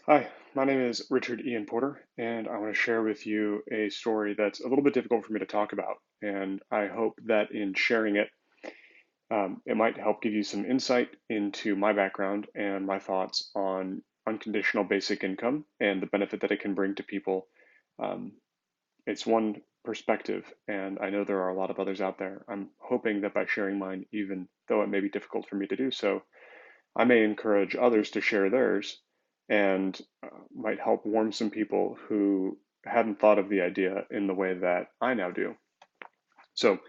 Hi, my name is Richard Ian Porter, and I want to share with you a story that's a little bit difficult for me to talk about. And I hope that in sharing it, it might help give you some insight into my background and my thoughts on unconditional basic income and the benefit that it can bring to people. Um, it's one perspective, and I know there are a lot of others out there. I'm hoping that by sharing mine, even though it may be difficult for me to do so, I may encourage others to share theirs and might help warm some people who hadn't thought of the idea in the way that I now do. So,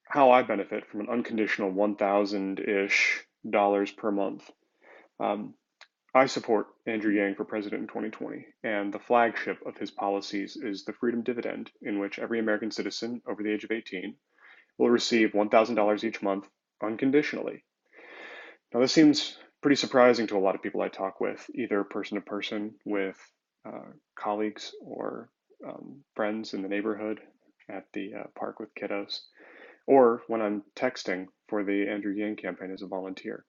how I benefit from an unconditional 1,000-ish dollars per month. Um, I support Andrew Yang for president in 2020, and the flagship of his policies is the Freedom Dividend, in which every American citizen over the age of 18 will receive $1,000 each month unconditionally. Now, this seems pretty surprising to a lot of people I talk with, either person to person with colleagues or friends in the neighborhood at the park with kiddos, or when I'm texting for the Andrew Yang campaign as a volunteer.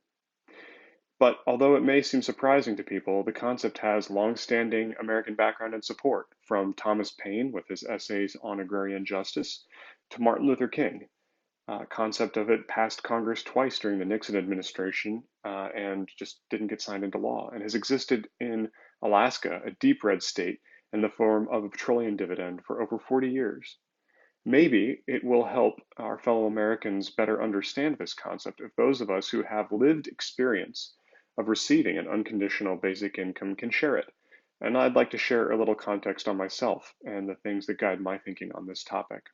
But although it may seem surprising to people, the concept has long-standing American background and support, from Thomas Paine with his essays on agrarian justice to Martin Luther King. Concept of it passed Congress twice during the Nixon administration and just didn't get signed into law, and has existed in Alaska, a deep red state, in the form of a petroleum dividend for over 40 years. Maybe it will help our fellow Americans better understand this concept if those of us who have lived experience of receiving an unconditional basic income can share it. And I'd like to share a little context on myself and the things that guide my thinking on this topic.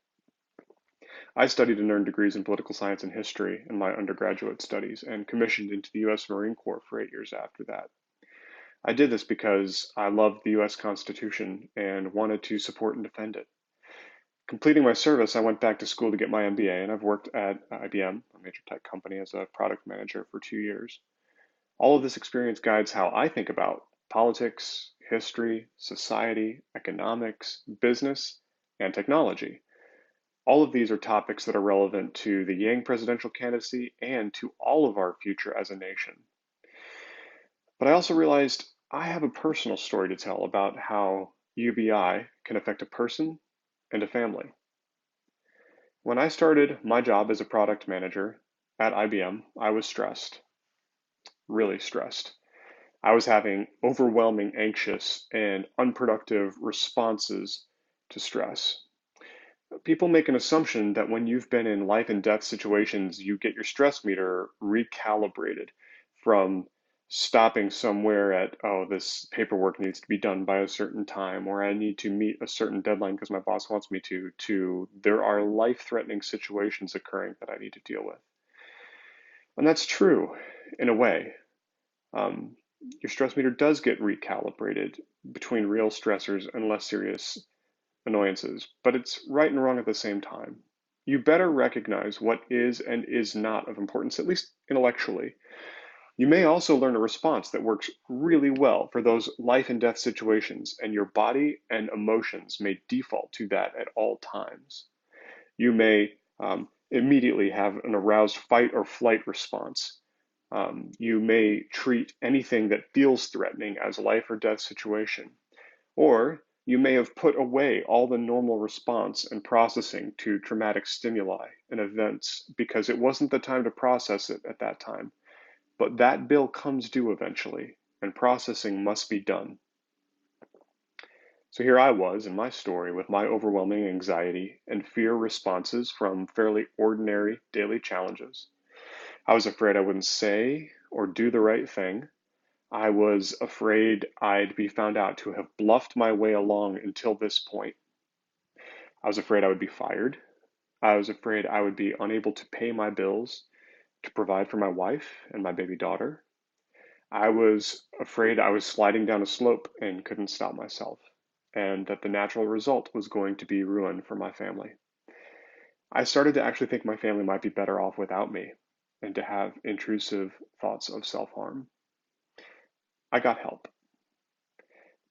I studied and earned degrees in political science and history in my undergraduate studies and commissioned into the U.S. Marine Corps for 8 years after that. I did this because I loved the U.S. Constitution and wanted to support and defend it. Completing my service, I went back to school to get my MBA, and I've worked at IBM, a major tech company, as a product manager for 2 years. All of this experience guides how I think about politics, history, society, economics, business, and technology. All of these are topics that are relevant to the Yang presidential candidacy and to all of our future as a nation. But I also realized I have a personal story to tell about how UBI can affect a person and a family. When I started my job as a product manager at IBM, I was stressed, really stressed. I was having overwhelming, anxious, and unproductive responses to stress. People make an assumption that when you've been in life and death situations, you get your stress meter recalibrated from stopping somewhere at, oh, this paperwork needs to be done by a certain time, or I need to meet a certain deadline because my boss wants me to there are life-threatening situations occurring that I need to deal with. And that's true in a way. Um, your stress meter does get recalibrated between real stressors and less serious annoyances, but it's right and wrong at the same time. You better recognize what is and is not of importance, at least intellectually. You may also learn a response that works really well for those life and death situations, and your body and emotions may default to that at all times. You may immediately have an aroused fight or flight response. You may treat anything that feels threatening as a life or death situation. Or you may have put away all the normal response and processing to traumatic stimuli and events because it wasn't the time to process it at that time. But that bill comes due eventually, and processing must be done. So here I was in my story with my overwhelming anxiety and fear responses from fairly ordinary daily challenges. I was afraid I wouldn't say or do the right thing. I was afraid I'd be found out to have bluffed my way along until this point. I was afraid I would be fired. I was afraid I would be unable to pay my bills, to provide for my wife and my baby daughter. I was afraid I was sliding down a slope and couldn't stop myself, and that the natural result was going to be ruin for my family. I started to actually think my family might be better off without me and to have intrusive thoughts of self harm. I got help.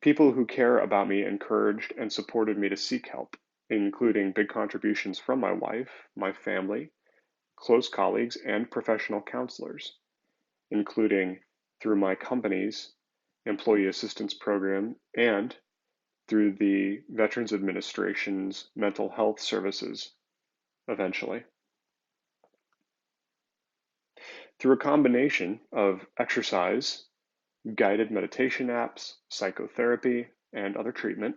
People who care about me encouraged and supported me to seek help, including big contributions from my wife, my family, close colleagues, and professional counselors, including through my companies Employee Assistance Program, and through the Veterans Administration's mental health services eventually. Through a combination of exercise, guided meditation apps, psychotherapy, and other treatment,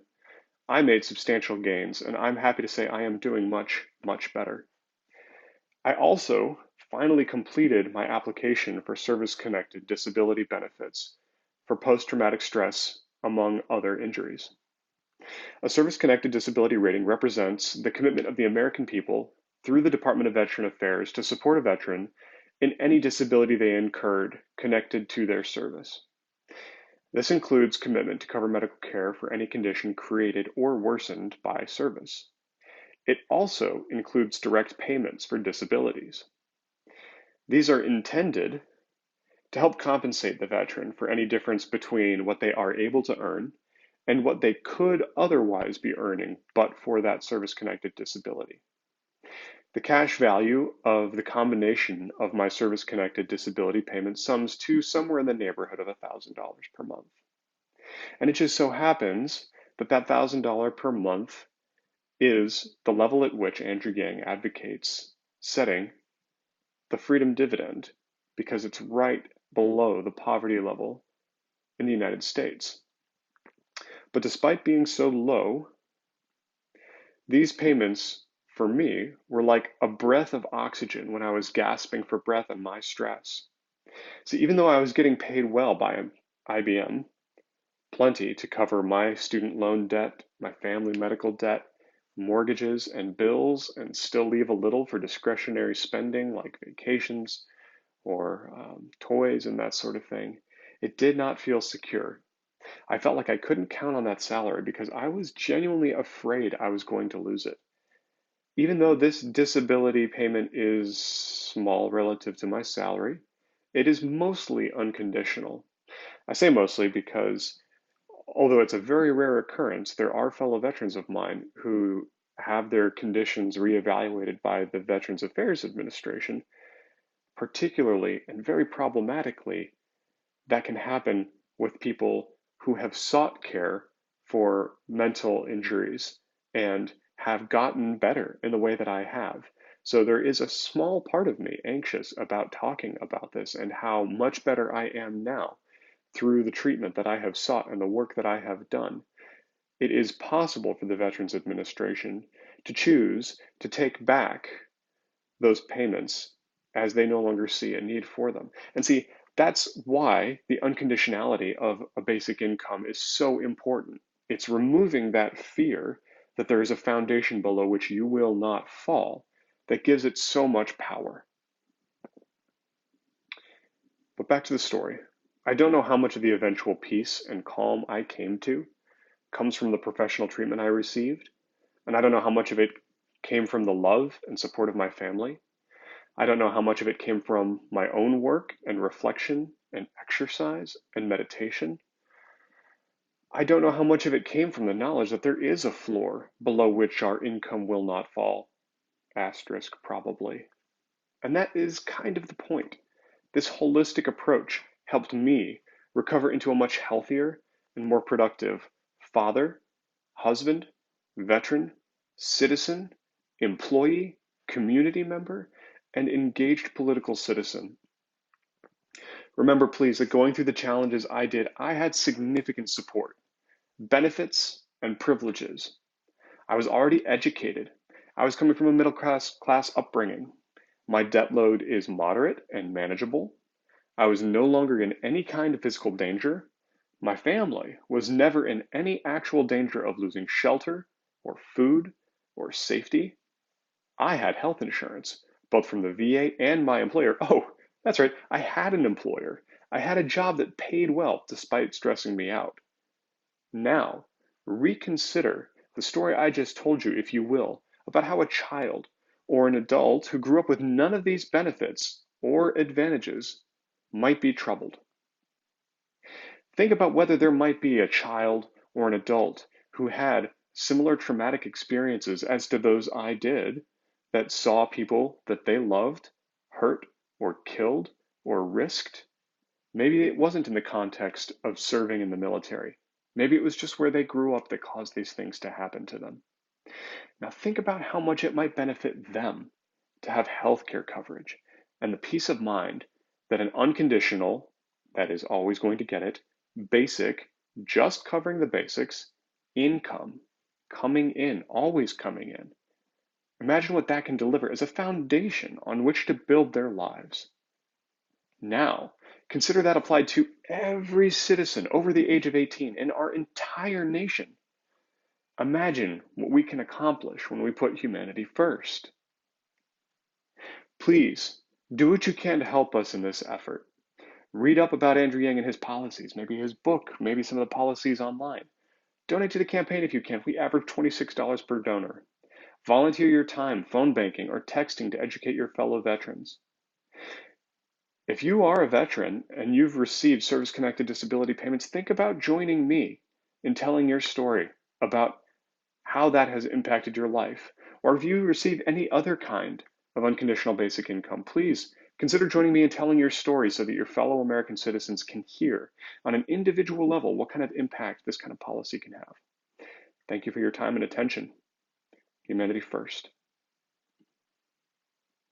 I made substantial gains, and I'm happy to say I am doing much, much better. I also finally completed my application for service-connected disability benefits for post-traumatic stress, among other injuries. A service-connected disability rating represents the commitment of the American people through the Department of Veteran Affairs to support a veteran in any disability they incurred connected to their service. This includes commitment to cover medical care for any condition created or worsened by service. It also includes direct payments for disabilities. These are intended to help compensate the veteran for any difference between what they are able to earn and what they could otherwise be earning but for that service-connected disability. The cash value of the combination of my service-connected disability payment sums to somewhere in the neighborhood of $1,000 per month. And it just so happens that that $1,000 per month is the level at which Andrew Yang advocates setting the freedom dividend because it's right below the poverty level in the United States. But despite being so low, these payments for me were like a breath of oxygen when I was gasping for breath in my stress. So even though I was getting paid well by IBM, plenty to cover my student loan debt, my family medical debt, mortgages and bills, and still leave a little for discretionary spending like vacations or toys and that sort of thing, it did not feel secure. I felt like I couldn't count on that salary because I was genuinely afraid I was going to lose it. Even though this disability payment is small relative to my salary, it is mostly unconditional. I say mostly because although it's a very rare occurrence, there are fellow veterans of mine who have their conditions reevaluated by the Veterans Affairs Administration, particularly and very problematically, that can happen with people who have sought care for mental injuries and have gotten better in the way that I have. So there is a small part of me anxious about talking about this and how much better I am now through the treatment that I have sought and the work that I have done. It is possible for the Veterans Administration to choose to take back those payments as they no longer see a need for them. And see, that's why the unconditionality of a basic income is so important. It's removing that fear that there is a foundation below which you will not fall that gives it so much power. But back to the story. I don't know how much of the eventual peace and calm I came to comes from the professional treatment I received, and I don't know how much of it came from the love and support of my family. I don't know how much of it came from my own work and reflection and exercise and meditation. I don't know how much of it came from the knowledge that there is a floor below which our income will not fall. Asterisk, probably. And that is kind of the point. This holistic approach helped me recover into a much healthier and more productive father, husband, veteran, citizen, employee, community member, and engaged political citizen. Remember, please, that going through the challenges I did, I had significant support, benefits, and privileges. I was already educated. I was coming from a middle class upbringing. My debt load is moderate and manageable. I was no longer in any kind of physical danger. My family was never in any actual danger of losing shelter or food or safety. I had health insurance, both from the VA and my employer. Oh, that's right, I had an employer. I had a job that paid well despite stressing me out. Now, reconsider the story I just told you, if you will, about how a child or an adult who grew up with none of these benefits or advantages might be troubled. Think about whether there might be a child or an adult who had similar traumatic experiences as to those I did that saw people that they loved hurt or killed or risked. Maybe it wasn't in the context of serving in the military. Maybe it was just where they grew up that caused these things to happen to them. Now think about how much it might benefit them to have healthcare coverage and the peace of mind that an unconditional, that is always going to get it, basic, just covering the basics, income, coming in, always coming in. Imagine what that can deliver as a foundation on which to build their lives. Now, consider that applied to every citizen over the age of 18 in our entire nation. Imagine what we can accomplish when we put humanity first. Please, do what you can to help us in this effort. Read up about Andrew Yang and his policies, maybe his book, maybe some of the policies online. Donate to the campaign if you can. We average $26 per donor. Volunteer your time, phone banking, or texting to educate your fellow veterans. If you are a veteran and you've received service-connected disability payments, think about joining me in telling your story about how that has impacted your life. Or if you receive any other kind of unconditional basic income, please consider joining me in telling your story so that your fellow American citizens can hear on an individual level what kind of impact this kind of policy can have. Thank you for your time and attention. Humanity first.